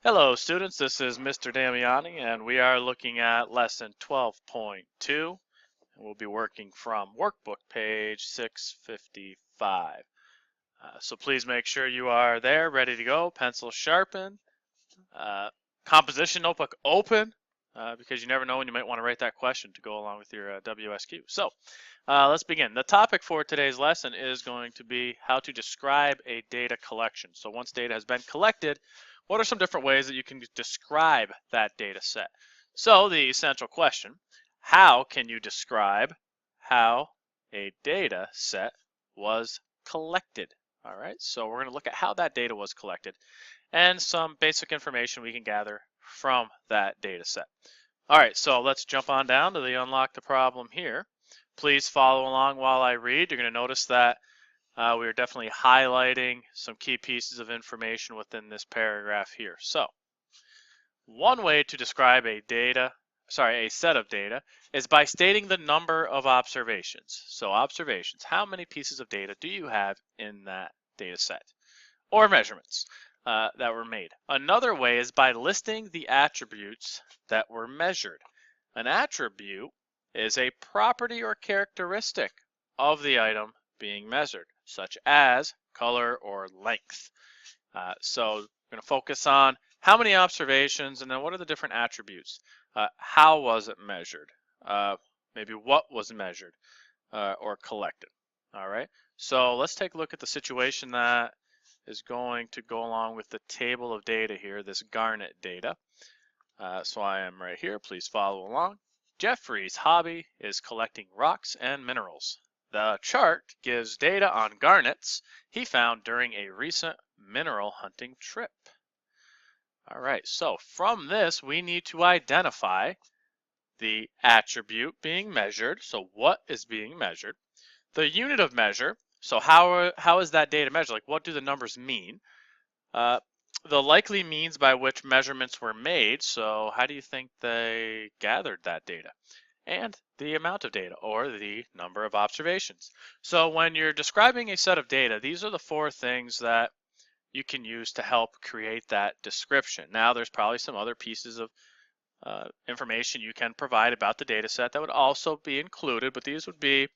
Hello students, this is Mr. Damiani and we are looking at lesson 12.2 and we'll be working from workbook page 655. So please make sure you are there, ready to go, pencil sharpened, uh, composition notebook open, because you never know when you might want to write that question to go along with your WSQ. So let's begin. The topic for today's lesson is going to be how to describe a data collection. So once data has been collected, what are some different ways that you can describe that data set? So the essential question, how can you describe how a data set was collected? All right, so we're going to look at how that data was collected and some basic information we can gather from that data set. All right, so let's jump on down to the unlock the problem here. Please follow along while I read. You're going to notice that we are definitely highlighting some key pieces of information within this paragraph here. So, one way to describe a set of data is by stating the number of observations. So observations, how many pieces of data do you have in that data set? Or measurements that were made. Another way is by listing the attributes that were measured. An attribute is a property or characteristic of the item being measured, such as color or length. So we're going to focus on how many observations and then what are the different attributes. How was it measured? Maybe what was measured or collected. All right, so let's take a look at the situation that is going to go along with the table of data here, this Garnet data. So I am right here, please follow along. Jeffrey's hobby is collecting rocks and minerals. The chart gives data on garnets he found during a recent mineral hunting trip. All right, so from this we need to identify the attribute being measured, so what is being measured, the unit of measure, so how is that data measured, like what do the numbers mean, the likely means by which measurements were made, so how do you think they gathered that data, and the amount of data or the number of observations. So when you're describing a set of data, these are the four things that you can use to help create that description. Now there's probably some other pieces of information you can provide about the data set that would also be included, but these would be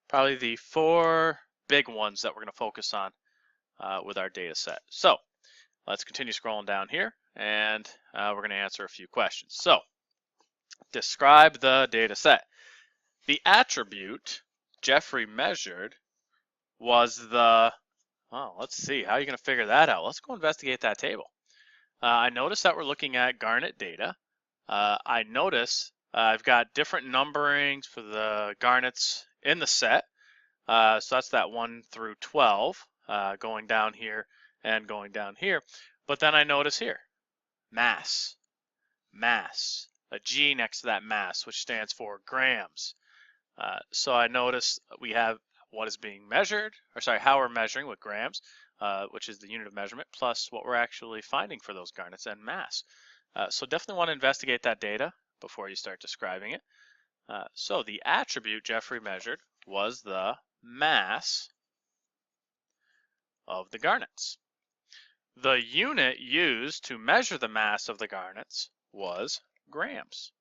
probably the four big ones that we're going to focus on with our data set. So let's continue scrolling down here and we're going to answer a few questions. So describe the data set. The attribute Jeffrey measured was the, well, let's see, how are you going to figure that out? Let's go investigate that table. I notice that we're looking at Garnet data. I notice I've got different numberings for the garnets in the set. So that's that 1 through 12 going down here and going down here. But then I notice here, mass, a G next to that mass, which stands for grams. So I notice we have what is being measured, or sorry, how we're measuring with grams, which is the unit of measurement, plus what we're actually finding for those garnets and mass. So definitely want to investigate that data before you start describing it. So the attribute Jeffrey measured was the mass of the garnets. The unit used to measure the mass of the garnets was grams.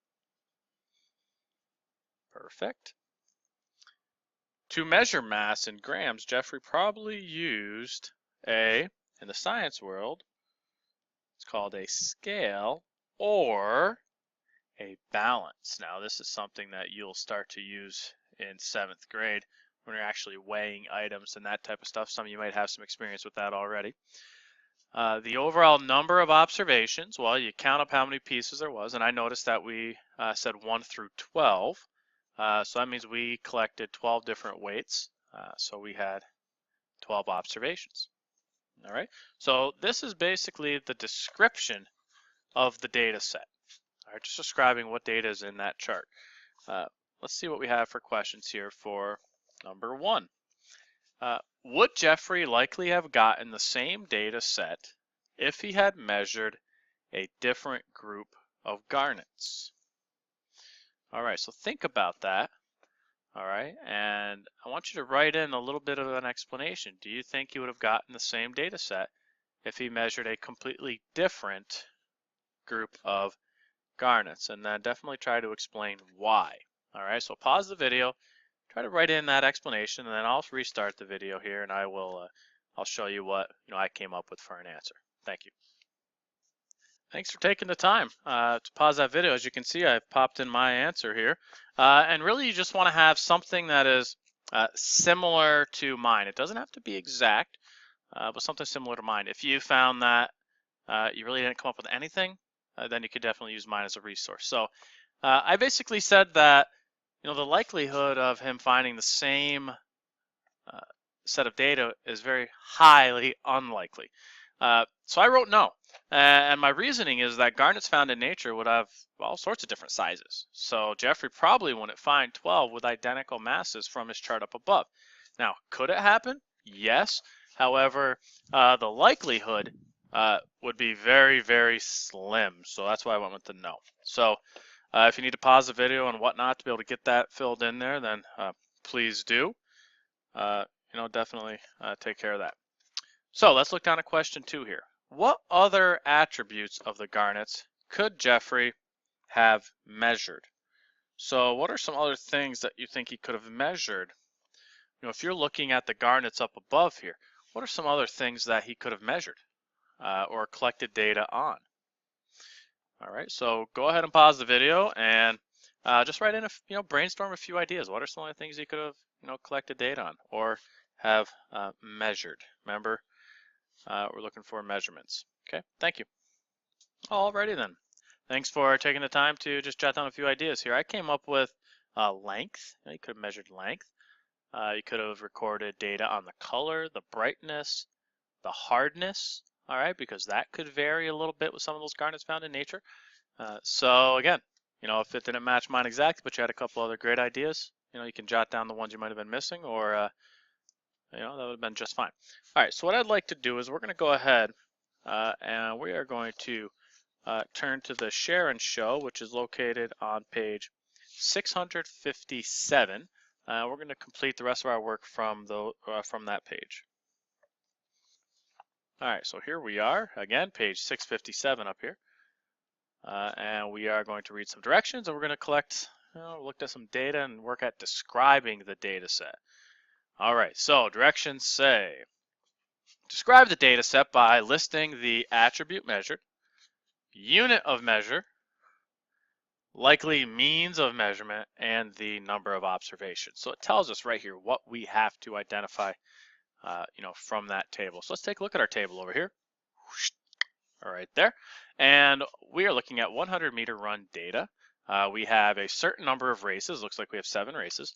Perfect. To measure mass in grams, Jeffrey probably used in the science world, it's called a scale or a balance. Now this is something that you'll start to use in 7th grade when you're actually weighing items and that type of stuff. Some of you might have some experience with that already. The overall number of observations, well, you count up how many pieces there was, and I noticed that we said 1 through 12. So that means we collected 12 different weights. So we had 12 observations. All right. So this is basically the description of the data set. All right, just describing what data is in that chart. Let's see what we have for questions here for number 1. Would Jeffrey likely have gotten the same data set if he had measured a different group of garnets? All right, so think about that. All right, and I want you to write in a little bit of an explanation. Do you think he would have gotten the same data set if he measured a completely different group of garnets, and then definitely try to explain why. All right, so pause the video, try to write in that explanation, and then I'll restart the video here, and I'll show you what I came up with for an answer. Thank you. Thanks for taking the time to pause that video. As you can see, I've popped in my answer here. And really, you just want to have something that is similar to mine. It doesn't have to be exact, but something similar to mine. If you found that you really didn't come up with anything, then you could definitely use mine as a resource. So I basically said that the likelihood of him finding the same set of data is very highly unlikely. So I wrote no. And my reasoning is that garnets found in nature would have all sorts of different sizes. So Jeffrey probably wouldn't find 12 with identical masses from his chart up above. Now, could it happen? Yes. However, the likelihood would be very, very slim. So that's why I went with the no. So if you need to pause the video and whatnot to be able to get that filled in there, then please do. Definitely take care of that. So let's look down at question 2 here. What other attributes of the garnets could Jeffrey have measured? So what are some other things that you think he could have measured? If you're looking at the garnets up above here, what are some other things that he could have measured or collected data on? All right, so go ahead and pause the video and just write in brainstorm a few ideas. What are some of the things he could have collected data on or have measured? Remember, we're looking for measurements. Okay, thank you. Alrighty then. Thanks for taking the time to just jot down a few ideas here. I came up with length. You could have measured length. You could have recorded data on the color, the brightness, the hardness. All right, because that could vary a little bit with some of those garnets found in nature. So again, if it didn't match mine exactly, but you had a couple other great ideas, you can jot down the ones you might have been missing, or that would have been just fine. All right, so what I'd like to do is we're going to go ahead and we are going to turn to the share and show, which is located on page 657. We're going to complete the rest of our work from that page. All right, so here we are, again, page 657 up here. And we are going to read some directions, and we're going to look at some data and work at describing the data set. All right, so directions say, describe the data set by listing the attribute measured, unit of measure, likely means of measurement, and the number of observations. So it tells us right here what we have to identify from that table. So let's take a look at our table over here. All right there. And we are looking at 100-meter run data. We have a certain number of races. Looks like we have 7 races.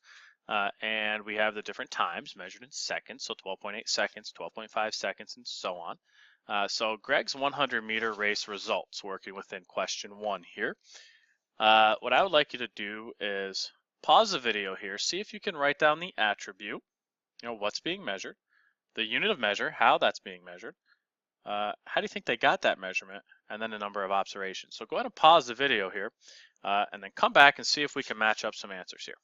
And we have the different times measured in seconds. So 12.8 seconds, 12.5 seconds, and so on. So Greg's 100-meter race results working within question 1 here. What I would like you to do is pause the video here. See if you can write down the attribute, what's being measured, the unit of measure, how that's being measured, how do you think they got that measurement, and then the number of observations. So go ahead and pause the video here, and then come back and see if we can match up some answers here.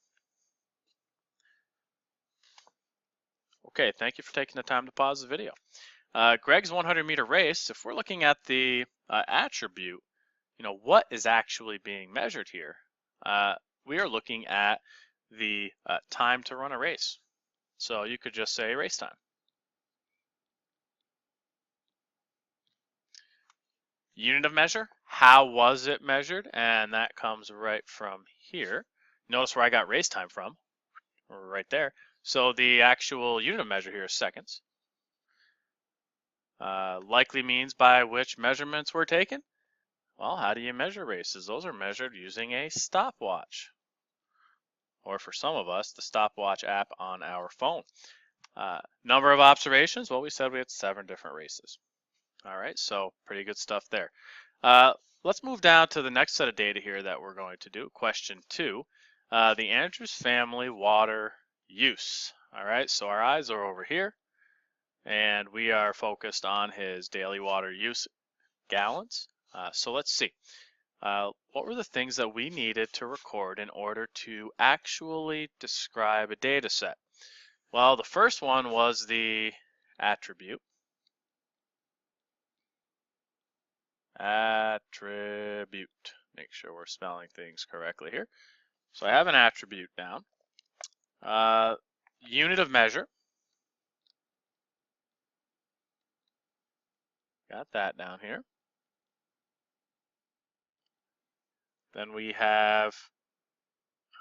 Okay, thank you for taking the time to pause the video. Greg's 100-meter race, if we're looking at the attribute, what is actually being measured here? We are looking at the time to run a race. So you could just say race time. Unit of measure, how was it measured? And that comes right from here. Notice where I got race time from, right there. So the actual unit of measure here is seconds. Likely means by which measurements were taken. Well, how do you measure races? Those are measured using a stopwatch. Or for some of us, the stopwatch app on our phone. Number of observations, well, we said we had 7 different races. All right, so pretty good stuff there. Let's move down to the next set of data here that we're going to do. Question 2, the Andrews family water use. All right, so our eyes are over here, and we are focused on his daily water use gallons. So let's see. What were the things that we needed to record in order to actually describe a data set? Well, the first one was the attribute. attribute. Make sure we're spelling things correctly here. So I have an attribute down. Unit of measure. Got that down here. Then we have,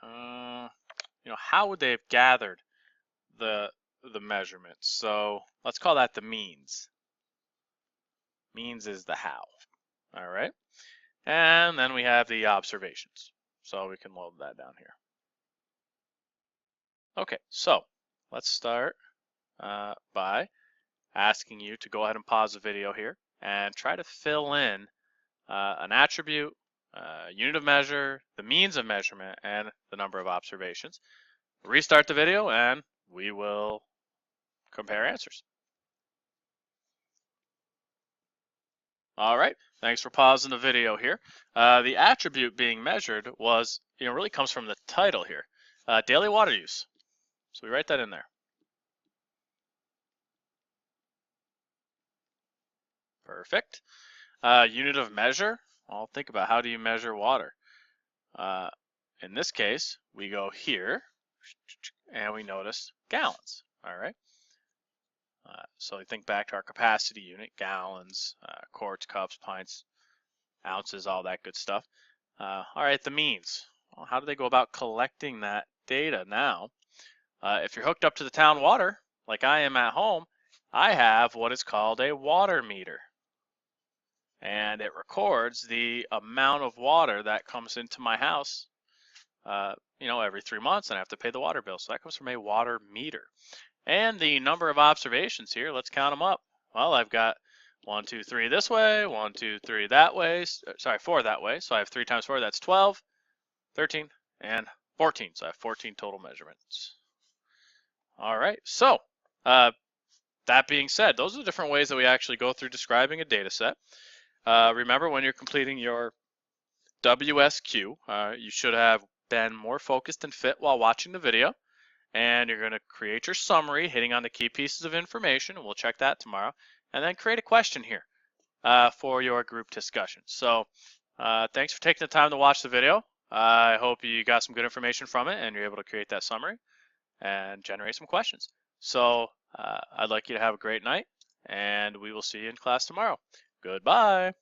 how would they have gathered the measurements? So let's call that the means. Means is the how. All right. And then we have the observations. So we can load that down here. Okay, so let's start by asking you to go ahead and pause the video here and try to fill in an attribute, unit of measure, the means of measurement, and the number of observations. Restart the video and we will compare answers. All right, thanks for pausing the video here. The attribute being measured was, really comes from the title here, daily water use. So we write that in there. Perfect. Unit of measure, well, think about how do you measure water? In this case, we go here and we notice gallons, all right? So we think back to our capacity unit, gallons, quarts, cups, pints, ounces, all that good stuff. All right, the means. Well, how do they go about collecting that data now? If you're hooked up to the town water, like I am at home, I have what is called a water meter. And it records the amount of water that comes into my house, every 3 months, and I have to pay the water bill. So that comes from a water meter. And the number of observations here, let's count them up. Well, I've got 1, 2, 3 this way, 1, 2, 3 that way, 4 that way. So I have 3 times 4, that's 12, 13, and 14. So I have 14 total measurements. All right, so that being said, those are the different ways that we actually go through describing a data set. Remember, when you're completing your WSQ, you should have been more focused and fit while watching the video. And you're going to create your summary, hitting on the key pieces of information, and we'll check that tomorrow. And then create a question here for your group discussion. So thanks for taking the time to watch the video. I hope you got some good information from it and you're able to create that summary and generate some questions. So I'd like you to have a great night, and we will see you in class tomorrow. Goodbye.